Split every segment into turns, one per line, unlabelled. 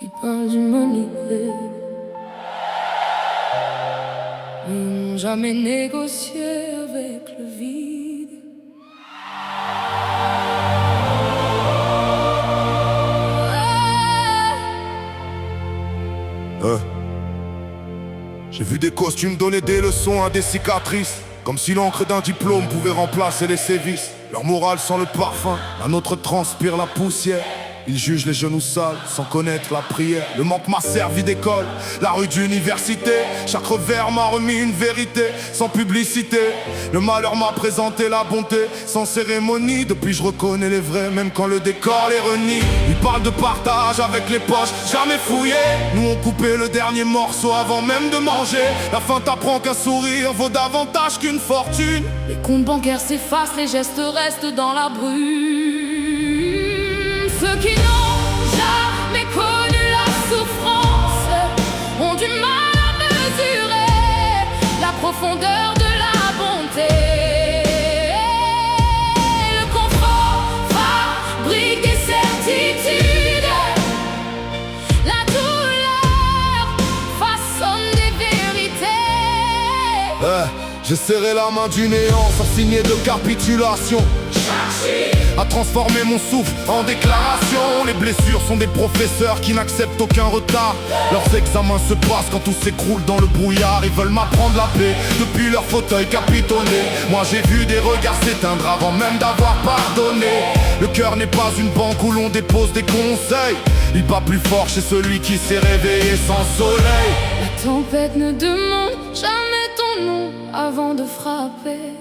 Ils parlent d'humanité, mais ils n'ont jamais négocié avec le vide.
J'ai vu des costumes donner des leçons à des cicatrices, comme si l'encre d'un diplôme pouvait remplacer les sévices. Leur morale sent le parfum, la nôtre transpire la poussière. Ils jugent les genoux sales sans connaître la prière. Le manque m'a servi d'école, la rue d'université. Chaque revers m'a remis une vérité sans publicité. Le malheur m'a présenté la bonté sans cérémonie. Depuis je reconnais les vrais même quand le décor les renie. Ils parlent de partage avec les poches, jamais fouillé. Nous on coupé le dernier morceau avant même de manger. La fin t'apprend qu'un sourire vaut davantage qu'une fortune.
Les comptes bancaires s'effacent, les gestes restent dans la brume. Ceux qui n'ont jamais connu la souffrance ont du mal à mesurer la profondeur de la bonté. Le confort fabrique des certitudes, la douleur façonne des vérités.
J'ai serré la main du néant sans signer de capitulation, à transformer mon souffle en déclaration. Les blessures sont des professeurs qui n'acceptent aucun retard. Leurs examens se passent quand tout s'écroule dans le brouillard. Ils veulent m'apprendre la paix depuis leur fauteuil capitonné. Moi j'ai vu des regards s'éteindre avant même d'avoir pardonné. Le cœur n'est pas une banque où l'on dépose des conseils. Il bat plus fort chez celui qui s'est réveillé sans soleil.
La tempête ne demande jamais ton nom avant de frapper.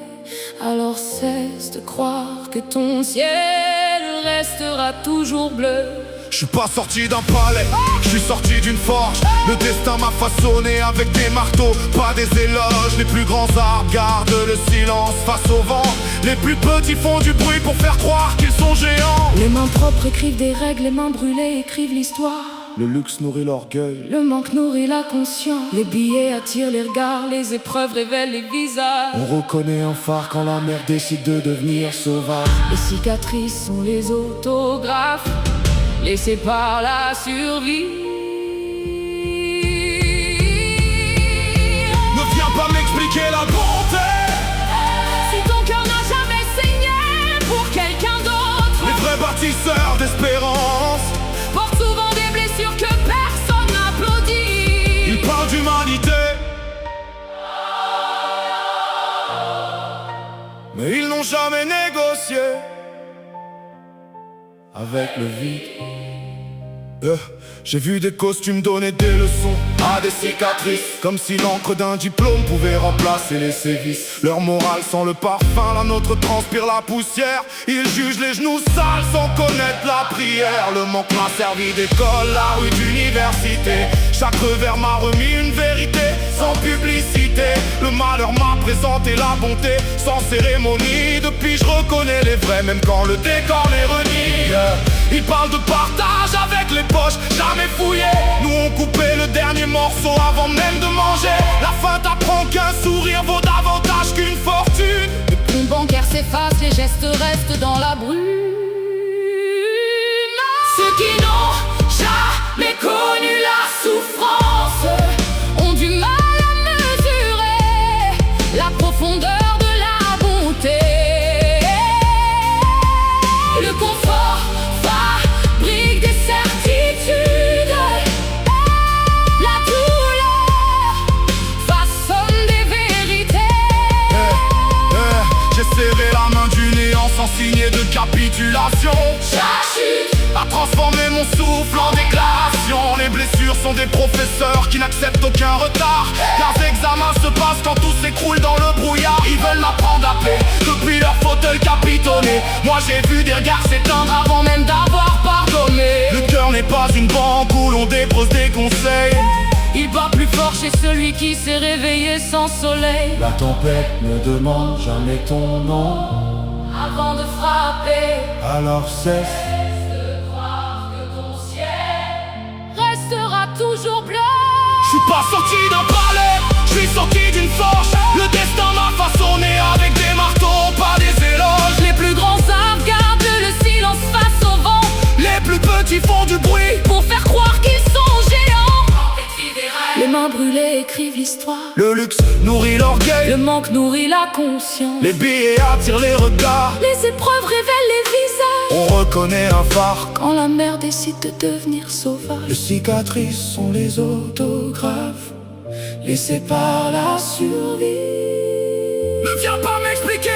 Alors cesse de croire que ton ciel restera toujours bleu.
Je suis pas sorti d'un palais, je suis sorti d'une forge. Le destin m'a façonné avec des marteaux, pas des éloges. Les plus grands arbres gardent le silence face au vent. Les plus petits font du bruit pour faire croire qu'ils sont géants.
Les mains propres écrivent des règles, les mains brûlées écrivent l'histoire.
Le luxe nourrit l'orgueil,
le manque nourrit la conscience. Les billets attirent les regards, les épreuves révèlent les visages.
On reconnaît un phare quand la mer décide de devenir sauvage.
Les cicatrices sont les autographes laissés par la survie.
Ne viens pas m'expliquer la bonté
si ton cœur n'a jamais saigné pour quelqu'un d'autre.
Les vrais bâtisseurs d'espérance
portent souvent des blessures que personne n'applaudit.
Ils parlent d'humanité, mais ils n'ont jamais négocié avec le vide. J'ai vu des costumes donner des leçons à des cicatrices, comme si l'encre d'un diplôme pouvait remplacer les sévices. Leur morale sent le parfum, la nôtre transpire la poussière. Ils jugent les genoux sales sans connaître la prière. Le manque m'a servi d'école, la rue d'université. Chaque revers m'a remis une vérité sans publicité. Le malheur m'a présenté la bonté sans cérémonie. Depuis je reconnais les vrais même quand le décor les renie. Ils parlent de partage avec les poches, jamais fouillé. Nous on coupé le dernier morceau avant même de manger. La fin t'apprend qu'un sourire vaut davantage qu'une fortune.
Les comptes bancaires s'effacent, les gestes restent dans la brume. Ceux qui n'ont jamais connu la souffrance ont du mal à mesurer la profondeur de la bonté. Le confort fabrique des certitudes, la douleur façonne des vérités.
J'ai serré la main du néant sans signer de capitulation.
Chaque chute
a transformé mon souffle en déclaration. Les blessures sont des professeurs qui n'acceptent aucun retard. Leurs examens se passent quand tout s'écroule dans le brouillard. Ils veulent m'apprendre à paix depuis leur fauteuil capitonné. Moi j'ai vu des regards s'éteindre avant même d'avoir pardonné. Le cœur n'est pas une banque où l'on dépose des conseils.
Il bat plus fort chez celui qui s'est réveillé sans soleil.
La tempête ne demande jamais ton nom
avant de frapper.
Alors cesse
de croire que ton ciel restera toujours bleu.
Je suis pas sorti d'un palais, je suis sorti d'une forge. Le destin m'a façonné avec des marteaux, pas des éloges.
Les plus grands arbres gardent le silence face au vent.
Les plus petits font
brûlés écrivent l'histoire.
Le luxe nourrit l'orgueil,
Le manque nourrit la conscience.
les billets attirent les regards.
Les épreuves révèlent les visages.
On reconnaît un phare
Quand la mer décide de devenir
Les
sauvage.
cicatrices sont les autographes laissés par la survie. Ne viens pas m'expliquer